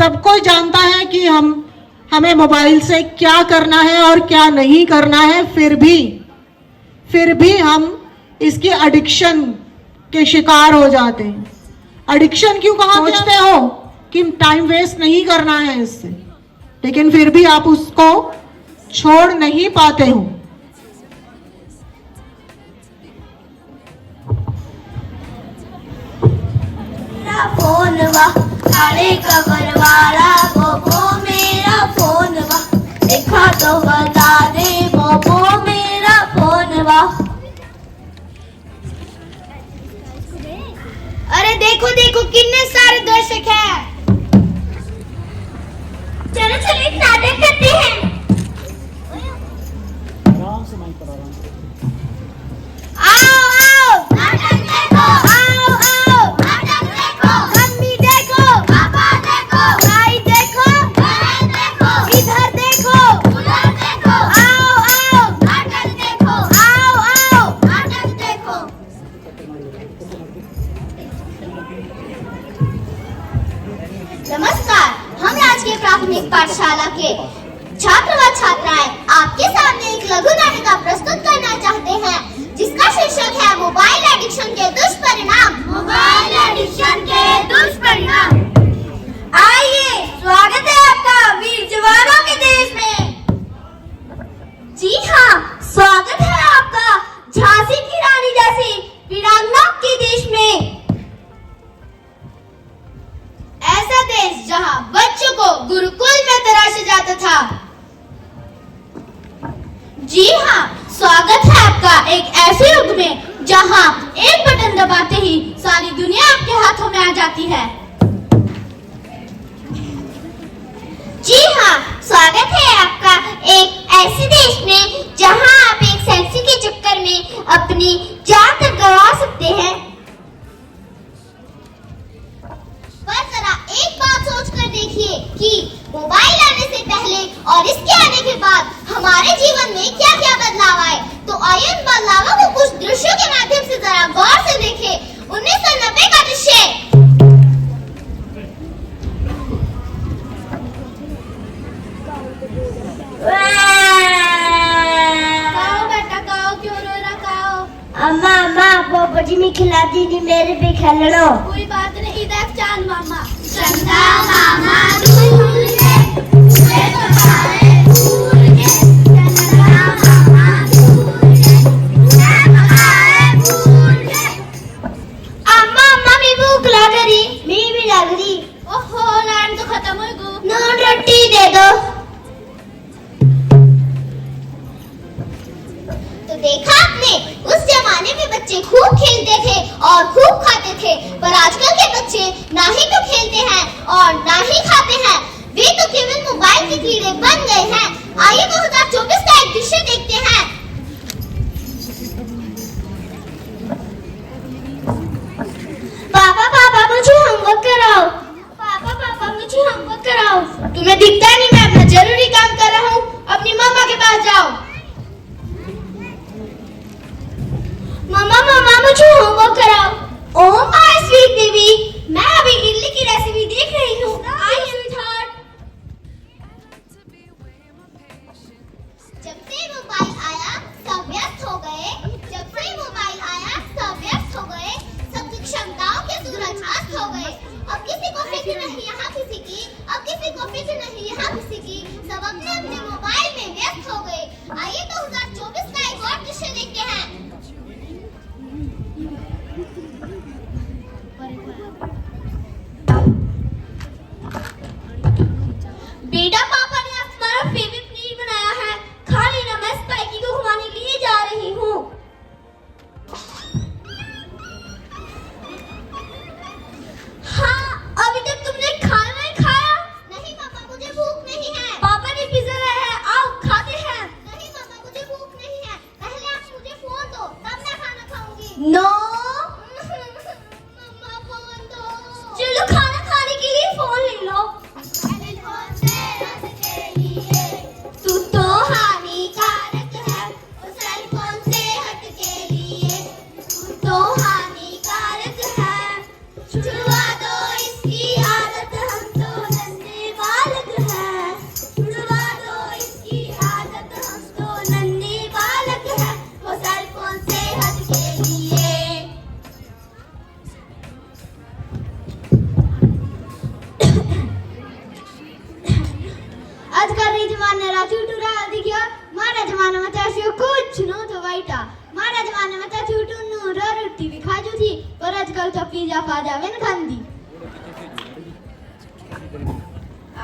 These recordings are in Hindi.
सब कोई जानता है कि हमें मोबाइल से क्या करना है और क्या नहीं करना है, फिर भी हम इसकी एडिक्शन के शिकार हो जाते हैं। एडिक्शन क्यों कहा सोचते हो कि टाइम वेस्ट नहीं करना है इससे, लेकिन फिर भी आप उसको छोड़ नहीं पाते हो। मेरा फोन वा काले कवर वाला वो मेरा फोन वा, देखा तो बता दे वो मेरा फोन वा। अरे देखो देखो कितने सारे दर्शक हैं। चलो चलो एक नाटक करते हैं। आराम से माइक पर आराम से। आओ आओ नाटक देखो, आओ आओ नाटक देखो। मम्मी देखो, पापा देखो, भाई देखो, बहन देखो, इधर देखो, उधर देखो। आओ आओ नाटक देखो, आओ आओ नाटक देखो। नमस्कार, हम राजकीय प्राथमिक पाठशाला के छात्र व छात्राएं आपके सामने एक लघु नाटिका प्रस्तुत करना चाहते हैं, जिसका शीर्षक है मोबाइल एडिक्शन के दुष्परिणाम। मोबाइल एडिक्शन के दुष्परिणाम। आइए, स्वागत है आपका वीर जवानों के देश में। जी हाँ, स्वागत है आपका झांसी की रानी जैसी वीरांगनाओं के देश में। ऐसा देश जहां बच्चों को गुरुकुल में तराशा जाता था। जी हाँ, स्वागत है आपका एक ऐसे युग में जहां एक बटन दबाते ही सारी दुनिया आपके हाथों में आ जाती है। जी हाँ, स्वागत है आपका एक ऐसे देश में जहां आप एक सेल्फी के चक्कर में अपनी जान तक गंवा सकते हैं। पर जरा एक बात सोचकर देखिए कि मोबाइल आने से पहले और इसके आने के बाद हमारे जीवन में क्या क्या बदलाव आए। तो आइए उन बदलावों को कुछ दृश्यों के माध्यम से जरा गौर से देखें। 1990 का दृश्य। काओ बेटा काओ, क्यों रो रहा काओ? अम्मा अम्मा पापा जी में खिलाती थी, मेरे पे खेलना। कोई बात नहीं, देख चांद मामा। चंदा मामा दूर है, मुझे पकाए दूर है। चंदा मामा दूर है, मुझे पकाए दूर है। अम्मा अम्मा मी भूख लग रही। मी भी लग रही। ओहो, लाइन तो खत्म हो गई। नून रोटी दे दो। तो देखा आपने, उस जमाने में बच्चे खूब खेलते थे और खूब खाते थे, पर आजकल के बच्चे ना ही तो खेलते हैं और ना ही खाते हैं, वे तो केवल मोबाइल के कीड़े बन गए हैं। आइए 2024 का एक दृश्य देखते हैं। पापा पापा मुझे होमवर्क कराओ। पापा पापा मुझे होमवर्क कराओ। तुम्हें दिखता नहीं मैं अपना जरूरी काम कर रहा हूँ, अपनी मम्मा के पास जाओ। मम्मा मम्मा मुझे होमवर्क कराओ। ओह माय स्वीट बेबी, मैं अभी इडली की रेसिपी देख रही हूँ। आइए स्वीटहार्ट। जब से मोबाइल आया सब व्यस्त हो गए। जब से मोबाइल आया सब व्यस्त हो गए। सबकी क्षमताओं के सूरज अस्त हो गए। अब किसी को फिक्र नहीं यहाँ किसी की, अब किसी को फिक्र नहीं यहाँ किसी की। सब अपने अपने मोबाइल में व्यस्त हो गए। आइए 2024 का एक और दृश्य देखते हैं। बेटा पापा ने आज हमारा फेवरेट पनीर बनाया है, खा लेना। मैं स्पाइकी को घुमाने लिए जा रही हूँ। हाँ, अभी तक तुमने खाना नहीं खाया? नहीं पापा, मुझे भूख नहीं है। पापा ने पिज्जा लाया है, आओ खाते हैं। नहीं पापा, मुझे भूख नहीं है, पहले आप मुझे फोन दो, तब मैं खाना खाऊंगी। नो पर आजकल तो पिज्जा फाजा में खांदी।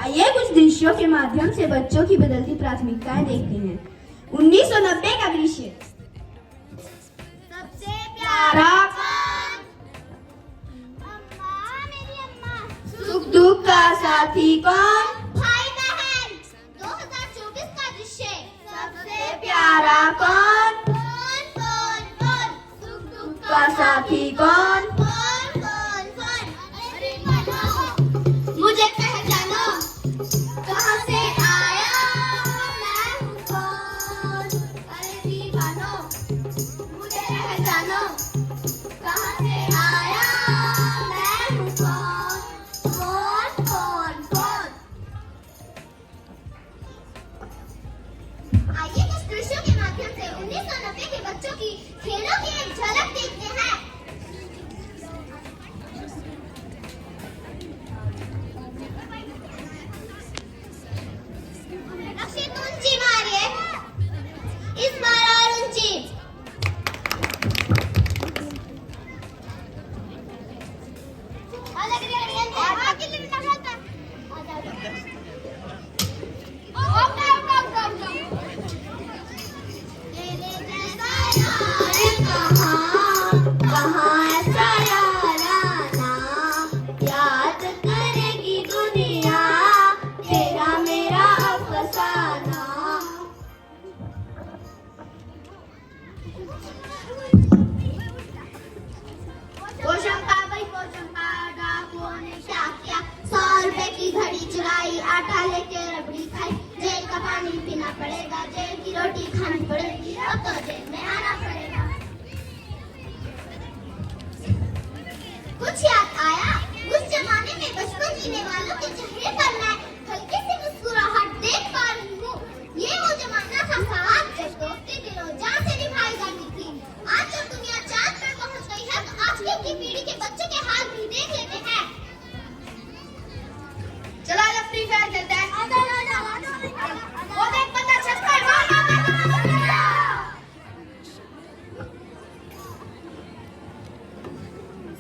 आइए कुछ दृश्यों के माध्यम से बच्चों की बदलती प्राथमिकताएं देखते हैं। 1990 का दृश्य। सबसे प्यारा कौन? अम्मा, मेरी अम्मा। सुख दुख का साथी कौन? भाई बहन। 2024 का दृश्य। सबसे प्यारा कौन? कौन कौन कौन? सुख दुख का साथी कौन? कौन कौन कौन? अरे बनो, मुझे पहचानो, कहाँ से आया मैं हूँ कौन? अरे दीवानो, मुझे पहचानो, कहाँ से आया मैं हूँ कौन? कौन कौन कौन? आइए कुछ दृश्यों के माध्यम से 1990 के बच्चों की खेलों की एक झलक देखते हैं। रक्षी तो ऊंची मारिए, इस बार और ऊंची। अलग आगे लिखना खाता। कहाँ ऐसा यार आना, याद करेगी दुनिया तेरा मेरा अफसाना। डाकुओं ने क्या किया? 100 रुपए की घड़ी चुराई, आटा लेके रबड़ी खाई। जेल का पानी पीना पड़ेगा, जेल की रोटी खानी पड़ेगी, अब तो जेल में आना पड़ेगा। कुछ याद आया? उस जमाने में बचपन जीने वालों के चेहरे पर मैं हल्की सी मुस्कुराहट देख पा रही हूँ। ये वो जमाना था साथ जब दोस्ती दिलों जान से निभाई जाती थी। आज जब दुनिया चांद पर पहुंच गई है, तो आजकल की पीढ़ी के बच्चों के हाल भी देख लेते हैं। चला जब फ्री फायर खेलते हैं। वो देख पता चलता है।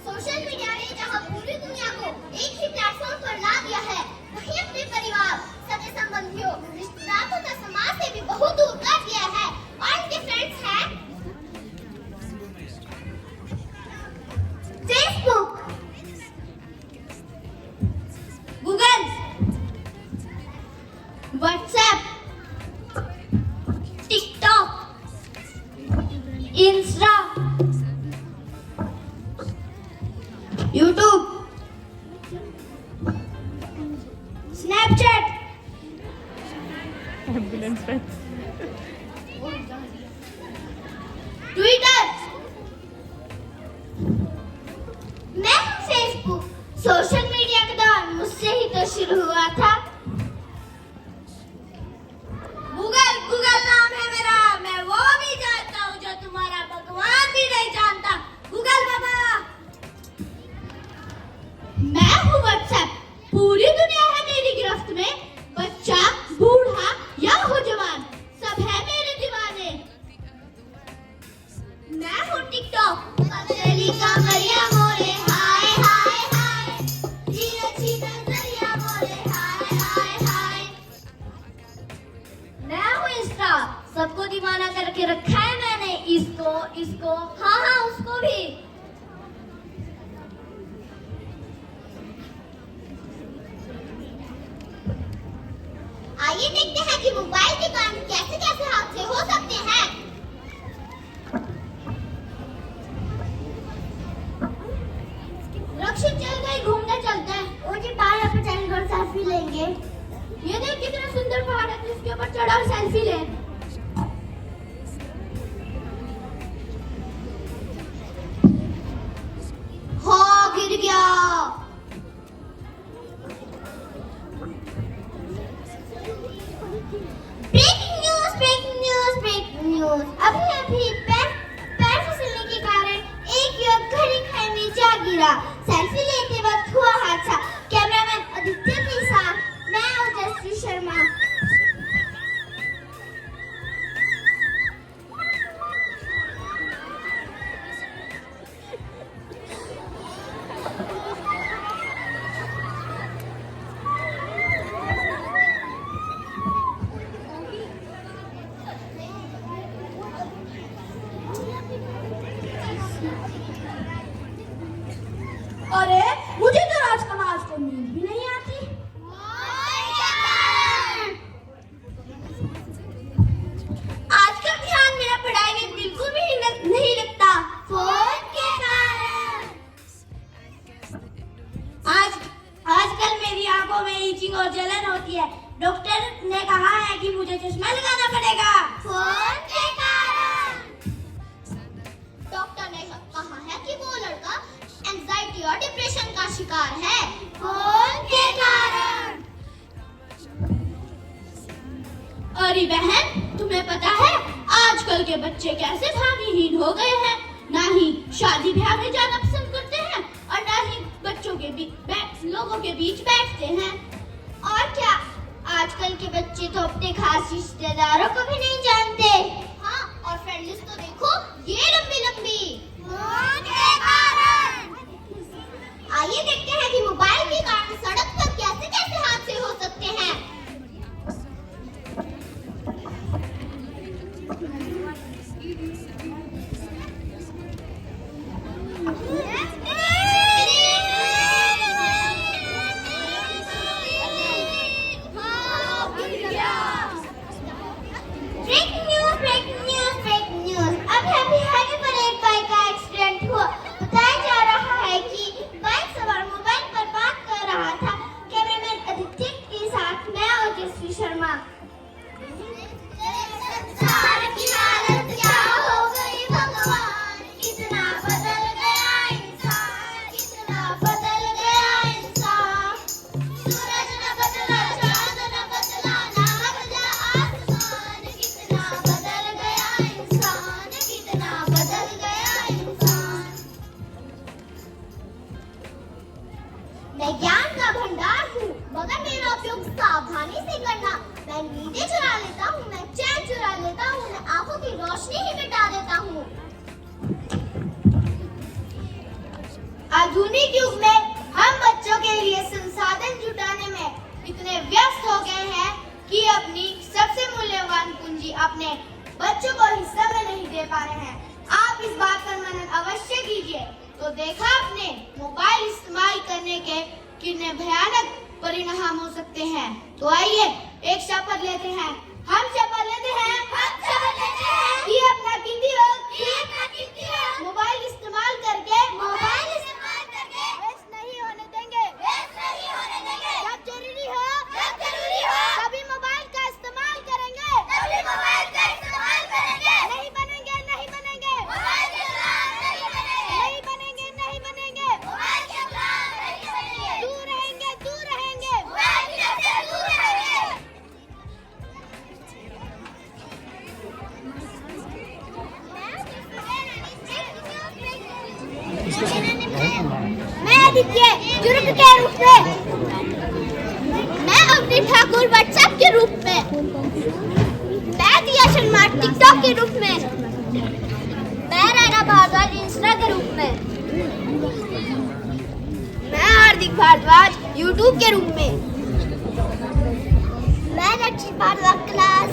सोशल मीडिया ने जहां पूरी दुनिया को एक ही प्लेटफॉर्म पर ला दिया है, वहीं अपने परिवार, सगे संबंधियों, रिश्तेदारों तथा समाज से भी बहुत दूर कर दिया है। और इनके फ्रेंड्स हैं Facebook, Google, WhatsApp, TikTok, Insta, YouTube, Snapchat, Twitter. मैं हूँ फेसबुक। सोशल मीडिया का दौर मुझसे ही तो शुरू हुआ था। गूगल गूगल नाम है मेरा, मैं वो भी जानता हूँ जो तुम्हारा भगवान भी नहीं जानता। गूगल बाबा। मैं हूँ व्हाट्सएप। पूरी दुनिया है मेरी गिरफ्त में, बच्चा, बूढ़ा या हो जवान, सब है मेरे दीवाने। मैं हूँ टिकटॉक। पतली कमरिया मोरे हाय हाय हाय, अच्छी नजरिया मोरे हाय हाय हाय। मैं हूँ इंस्टा। सबको दीवाना करके रखा है मैंने, इसको इसको, हाँ हाँ उसको भी। आइए देखते हैं कि मोबाइल के कारण कैसे कैसे हादसे हो सकते हैं। रक्षित चल गई, घूमने चलते हैं। मुझे पहाड़ पे चलेंगे और सेल्फी लेंगे। ये देख कितना सुंदर पहाड़ है, इसके ऊपर चढ़ा और सेल्फी ले। हो गिर गया। Breaking news breaking news breaking news. अभी पैर फिसलने के कारण एक युवक घड़ी खाई में जा गिरा। सेल्फी लेते वक्त हुआ हादसा। कैमरामैन आदित्य के साथ मैं ओजस्वी शर्मा। अरे मुझे तो राज को नींद भी नहीं आती। आजकल ध्यान मेरा पढ़ाई में बिल्कुल भी नहीं लगता। फोन के कारण। आजकल मेरी आंखों में ईचिंग और जलन होती है। डॉक्टर ने कहा है कि मुझे चश्मा लगाना पड़ेगा। फोन के कारण। डॉक्टर ने कहा है कि वो लड़का एंजाइटी और डिप्रेशन का शिकार है। फोन के कारण। अरे बहन, तुम्हें पता है आजकल के बच्चे कैसे भाग्यहीन हो गए हैं। ना ही शादी ब्याह में जाना पसंद करते हैं और ना ही बच्चों के लोगों के बीच बैठते हैं। और क्या, आजकल के बच्चे तो अपने खास रिश्तेदारों को भी नहीं जानते। हाँ, और फ्रेंड लिस्ट तो देखो, ये लंबी लंबी। फोन के कारण। आइए देखते हैं कि मोबाइल के कारण सड़क पर कैसे कैसे हादसे हो सकते हैं। मैं ज्ञान का भंडार हूँ, मगर मेरा उपयोग सावधानी से करना। मैं नींदें चुरा लेता हूँ, मैं चैन चुरा लेता हूँ, मैं आंखों की रोशनी ही मिटा देता हूँ। आधुनिक युग में हम बच्चों के लिए संसाधन जुटाने में इतने व्यस्त हो गए हैं कि अपनी सबसे मूल्यवान पूंजी अपने बच्चों को ही समय नहीं दे पा रहे हैं। आप इस बात पर मनन अवश्य कीजिए। तो देखा आपने, मोबाइल इस्तेमाल करने के कितने भयानक परिणाम हो सकते हैं। तो आइए एक शपथ लेते हैं। हम शपथ लेते हैं कि अपना कीमती वक्त मोबाइल इस्तेमाल करके वेस्ट नहीं होने देंगे। जब जरूरी हो तभी मोबाइल का इस्तेमाल करेंगे। नहीं बनेंगे दूर रहेंगे। मैं आदित्य जुर्ग के रूप में, मैं अवनी ठाकुर व्हाट्सएप के रूप में, मैं दिया शर्मा टिकटॉक के रूप में, मैं राना भारद्वाज इंस्टा के रूप में, मैं हार्दिक भारद्वाज यूट्यूब के रूप में, मैं रक्षित भारद्वाज क्लास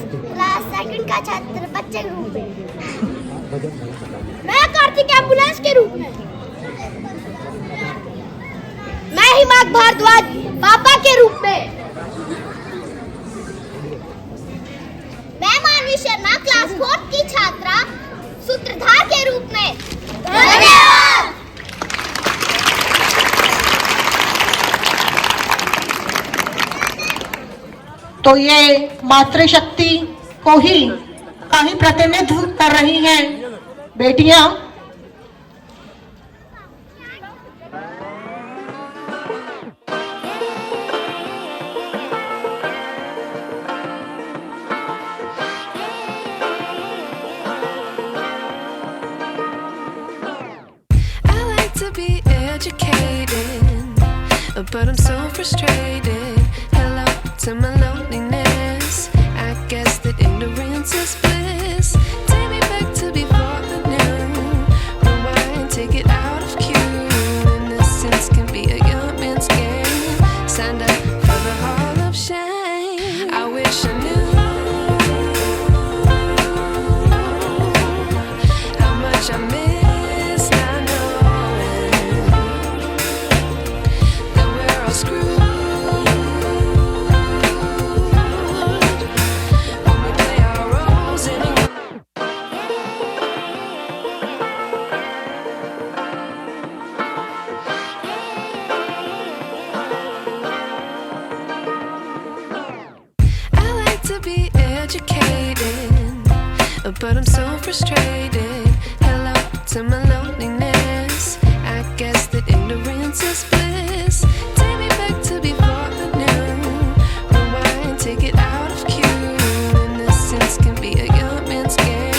सेकंड का छात्र बच्चे के रूप में, मैं कार्तिक एम्बुलेंस के रूप में, मैं हिमाक भारद्वाज पापा के रूप में, मैं मानवी शर्मा क्लास 4 की छात्रा सूत्रधार के रूप में। धन्यवाद। तो ये मातृशक्ति को ही प्रतिनिधित्व कर रही हैं बेटियां। But I'm so frustrated. Hello to my loneliness. I guess that ignorance is bliss. Take me back to before the noon. Rewind, take it out of cue. Innocence can be a young man's game. Signed up for the hall of shame. I wish I knew how much I miss not knowing. frustrated. Hello to my loneliness. I guess that ignorance is bliss. Take me back to before the noon. Rewind, take it out of cue. Innocence can be a young man's game.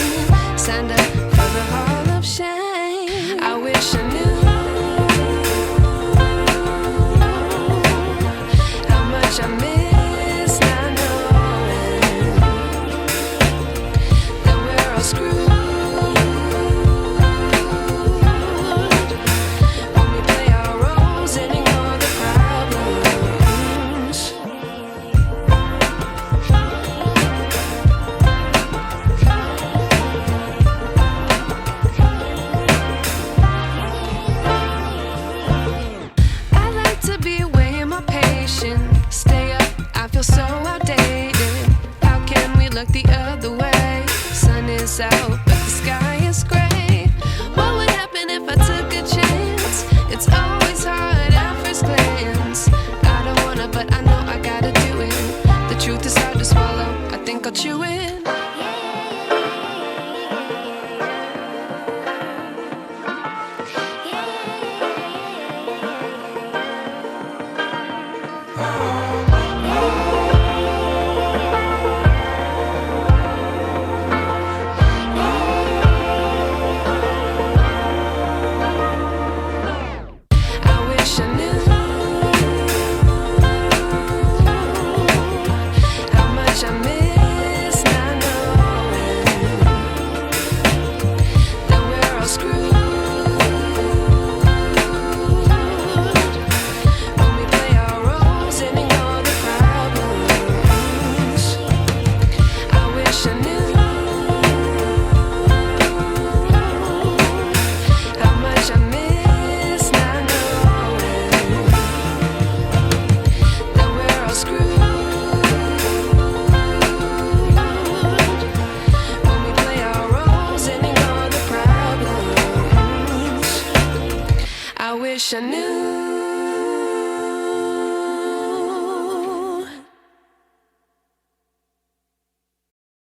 Signed up for the hall of shame. I wish I knew how much I miss not knowing that we're all screwed when we play our roles and ignore the problems. I like to be away in my patience. Stay up, I feel so outdated. How can we look the other way? Sun is out, but the sky is gray. What would happen if I took a chance? It's always hard at first glance. I don't wanna, but I know I gotta do it. The truth is hard to swallow, I think I'll chew it. I wish I knew how much I miss not knowing that we're all screwed when we play our roles and ignore the problems. I wish I knew how much I miss not knowing that we're all screwed when we play our roles and ignore the problems. I wish I knew